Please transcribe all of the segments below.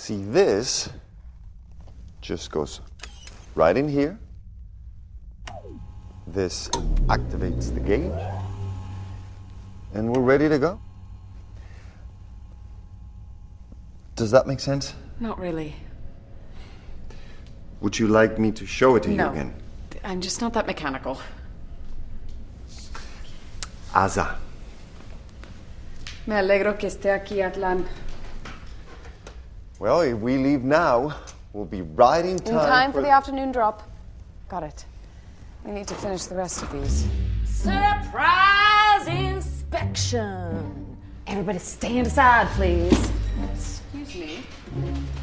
See, this just goes right in here. This activates the gauge. And we're ready to go. Does that make sense? Not really. Would you like me to show it to you again? I'm just not that mechanical. Aza. Me alegro que esté aquí, Atlan. Well, if we leave now, we'll be right in time. In time for the afternoon drop. Got it. We need to finish the rest of these. Surprise inspection. Everybody stand aside, please. Excuse me.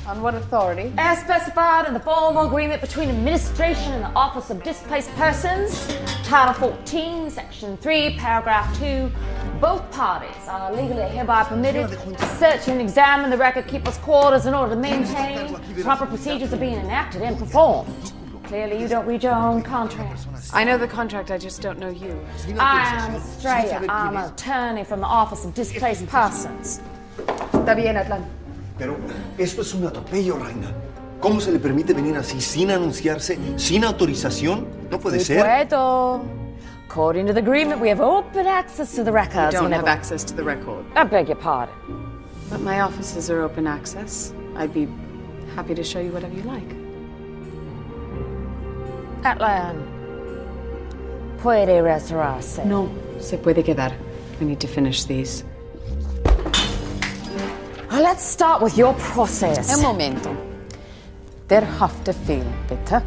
On what authority? As specified in the formal agreement between administration and the Office of Displaced Persons, Title 14, Section 3, Paragraph 2, both parties are legally hereby permitted to search and examine the record keeper's quarters in order to maintain proper procedures are being enacted and performed. Clearly, you don't read your own contract. I know the contract, I just don't know you. I'm Estrella. I'm an attorney from the Office of Displaced Persons. Está bien, Atlan. Pero esto es un atropello, Reina. ¿Cómo se le permite venir así sin anunciarse, sin autorización? No puede ser. Puedo. According to the agreement, we have open access to the records. You don't have access to the record. I beg your pardon. But my offices are open access. I'd be happy to show you whatever you like. Atlan, puede retirarse. No, se puede quedar. We need to finish these. Let's start with your process. Un momento. Der Haftbefehl, bitte.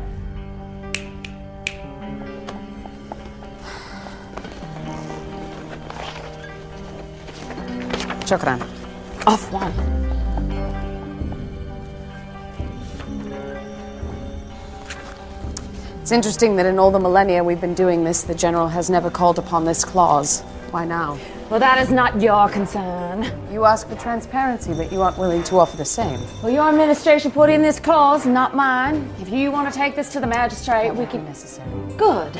شكرا. عفواً. It's interesting that in all the millennia we've been doing this, the General has never called upon this clause. Why now? Well, that is not your concern. You ask for transparency, but you aren't willing to offer the same. Well, your administration put in this clause, not mine. If you want to take this to the magistrate, we can... Necessary. Good.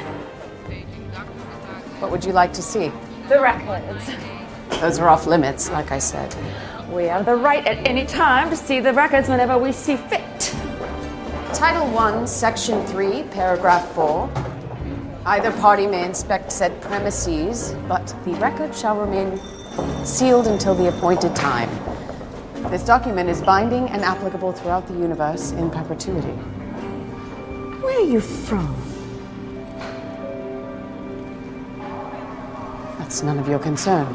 What would you like to see? The records. Those are off limits, like I said. We have the right at any time to see the records whenever we see fit. Title 1, Section 3, Paragraph 4. Either party may inspect said premises, but the record shall remain sealed until the appointed time. This document is binding and applicable throughout the universe in perpetuity. Where are you from? That's none of your concern.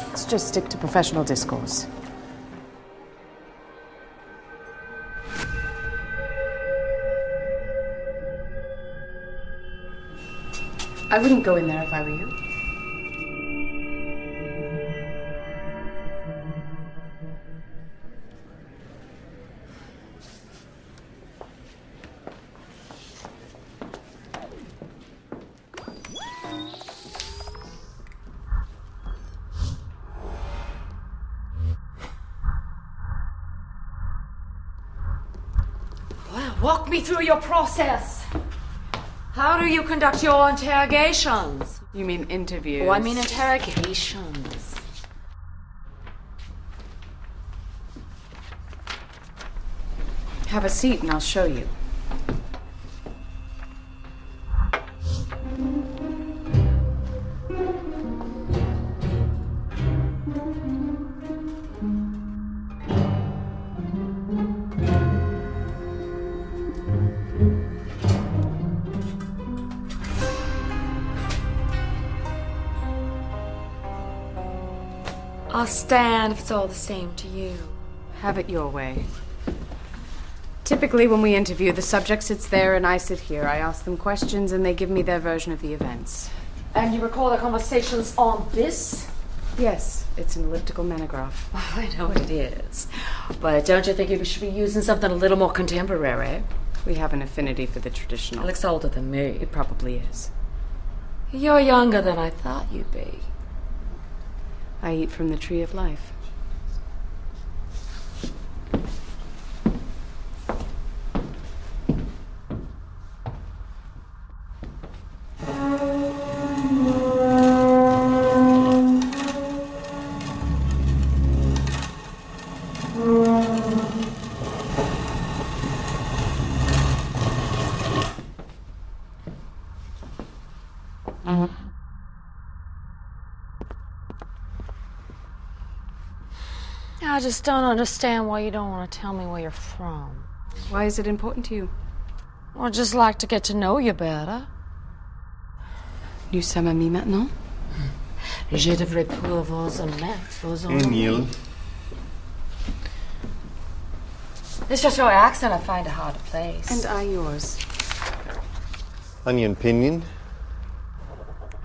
Let's just stick to professional discourse. I wouldn't go in there if I were you. Well, walk me through your process. How do you conduct your interrogations? You mean interviews? Oh, I mean interrogations. Have a seat and I'll show you. I'll stand if it's all the same to you. Have it your way. Typically, when we interview, the subject sits there and I sit here. I ask them questions and they give me their version of the events. And you recall the conversations on this? Yes, it's an elliptical monograph. Oh, I know what it is. But don't you think you should be using something a little more contemporary? We have an affinity for the traditional. It looks older than me. It probably is. You're younger than I thought you'd be. I eat from the tree of life. I just don't understand why you don't want to tell me where you're from. Why is it important to you? I'd just like to get to know you better. Nous sommes amis maintenant? Je devrais pouvoir vous mettre vos Hey, Neil. It's just your accent I find it hard to place. And I yours. Onion pinion.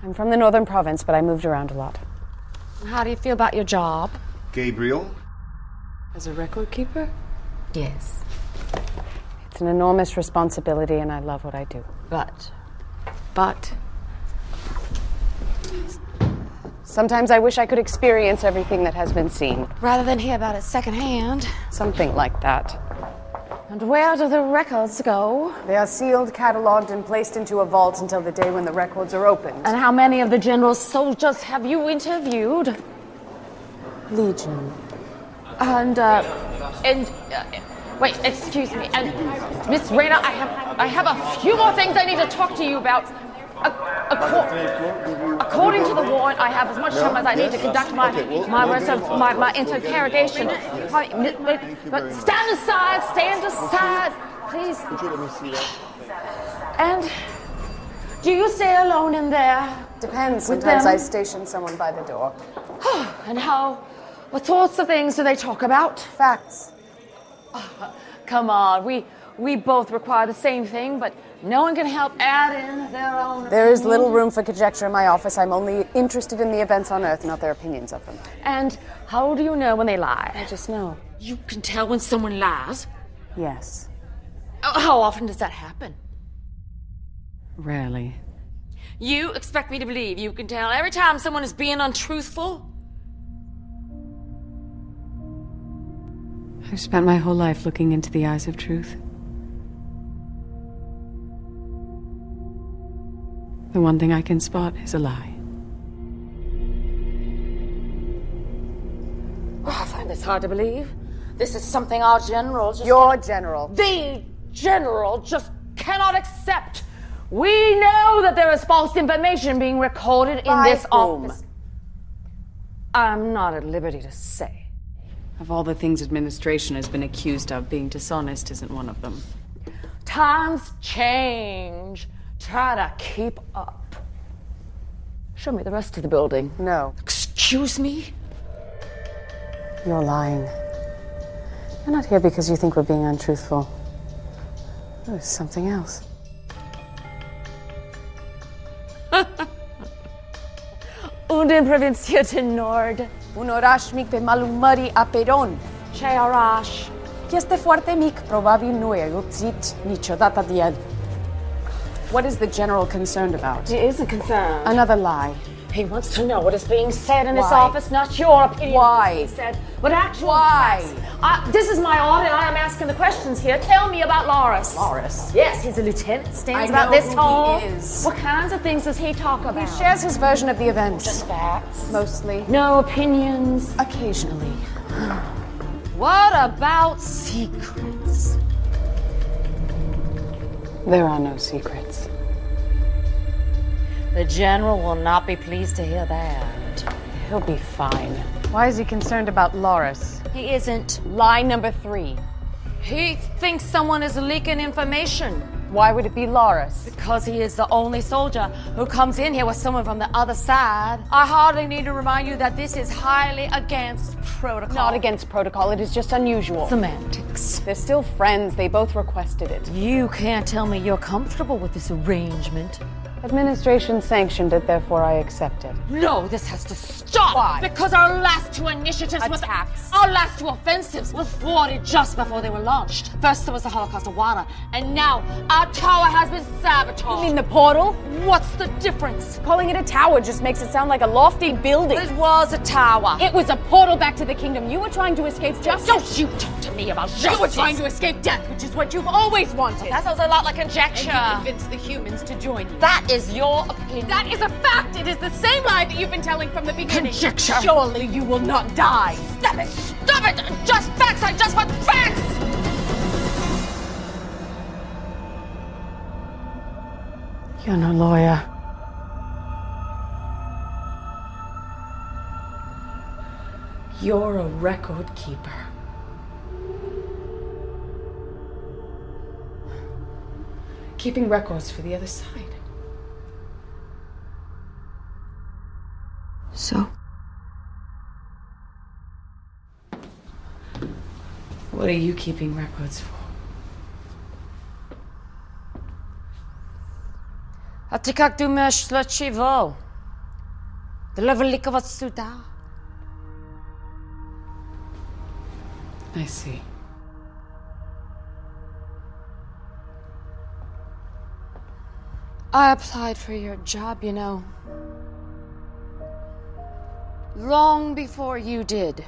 I'm from the northern province, but I moved around a lot. How do you feel about your job? Gabriel. As a record keeper? Yes. It's an enormous responsibility, and I love what I do. But sometimes I wish I could experience everything that has been seen. rather than hear about it secondhand. Something like that. And where do the records go? They are sealed, cataloged, and placed into a vault until the day when the records are opened. And how many of the general's soldiers have you interviewed? Legion. And wait, excuse me. And Miss Rayner, I have a few more things I need to talk to you about. According to the warrant, I have as much time as I need to conduct my interrogation. But stand aside, please. And do you stay alone in there? Depends. With Sometimes them? I station someone by the door. And what sorts of things do they talk about? Facts. Come on, we both require the same thing, but no one can help add in their own. There is little room for conjecture in my office. I'm only interested in the events on Earth, not their opinions of them. And how do you know when they lie? I just know. You can tell when someone lies. Yes. How often does that happen? Rarely. You expect me to believe you can tell every time someone is being untruthful? I've spent my whole life looking into the eyes of truth. The one thing I can spot is a lie. Oh, I find this hard to believe. This is something our general just... Your general. The general just cannot accept. We know that there is false information being recorded in By this whom? office. I'm not at liberty to say. Of all the things administration has been accused of, being dishonest isn't one of them. Times change. Try to keep up. Show me the rest of the building. No, Excuse me? you're lying. You're not here because you think we're being untruthful. There's something else. Und in provincia nord. Unorash mic pe malumari aperon. Ce oraș. Este foarte mic, probabil nu e uțit niciodată de el. What is the general concerned about? He isn't concerned. Another lie. He wants to know what is being said in this Why? office, not your opinion. Why? Of what is said, but actual Why? facts. This is my audit. I am asking the questions here. Tell me about Loris. Loris? Yes, he's a lieutenant. Stands I about know this who tall. he is. What kinds of things does he talk about? He shares his version of the events. Just facts. Mostly. No opinions. Occasionally. What about secrets? There are no secrets. The general will not be pleased to hear that. He'll be fine. Why is he concerned about Loris? He isn't. Lie number 3. He thinks someone is leaking information. Why would it be Loris? Because he is the only soldier who comes in here with someone from the other side. I hardly need to remind you that this is highly against protocol. Not against protocol, it is just unusual. Semantics. They're still friends, they both requested it. You can't tell me you're comfortable with this arrangement. Administration sanctioned it, therefore I accept it. No, this has to stop. Why? Because our last 2 initiatives Attacks. our last 2 offensives were thwarted just before they were launched. First there was the Holocaust of Wada, and now our tower has been sabotaged. You mean the portal? What's the difference? Calling it a tower just makes it sound like a lofty building. It was a tower. It was a portal back to the kingdom. You were trying to escape justice. Don't you talk to me about justice. You were trying to escape death, which is what you've always wanted. That sounds a lot like conjecture. And you convinced the humans to join you. That is your opinion. That is a fact. It is the same lie that you've been telling from the beginning. Conjecture. Surely you will not die. Stop it! Stop it! Just facts! I just want facts! You're no lawyer. You're a record keeper. Keeping records for the other side. So? What are you keeping records for? A ty как думаешь, для чего? Для великого суда. I see. I applied for your job, you know. Long before you did.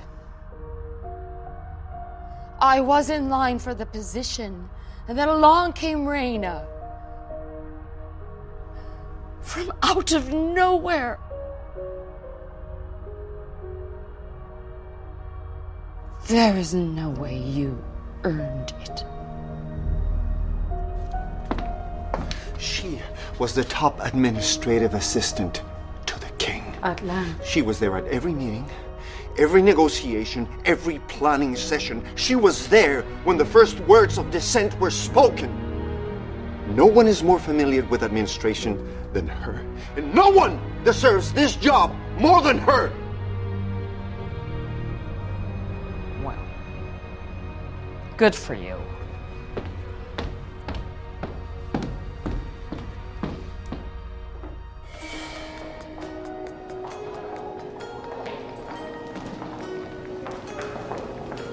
I was in line for the position, and then along came Raina. From out of nowhere. There is no way you earned it. She was the top administrative assistant to the king. Atlan. She was there at every meeting, every negotiation, every planning session. She was there when the first words of dissent were spoken. No one is more familiar with administration than her, and no one deserves this job more than her. Well, good for you.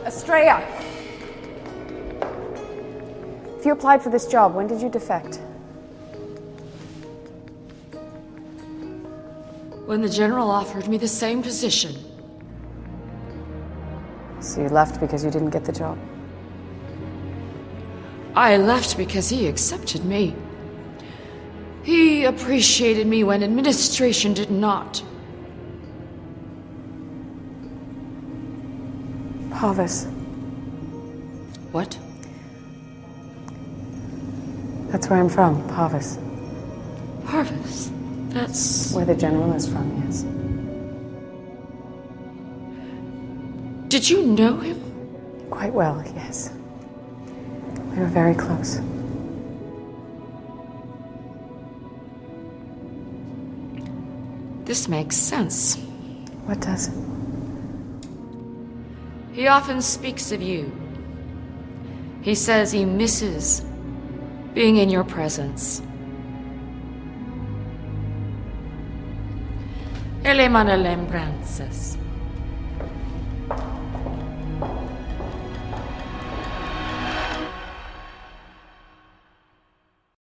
Estrella! If you applied for this job, when did you defect? When the general offered me the same position. So you left because you didn't get the job? I left because he accepted me. He appreciated me when administration did not. Parvis. What? That's where I'm from, Parvis. Parvis? That's... Where the general is from, yes. Did you know him? Quite well, yes. We were very close. This makes sense. What does? He often speaks of you. He says he misses being in your presence. Ele manda lembranças.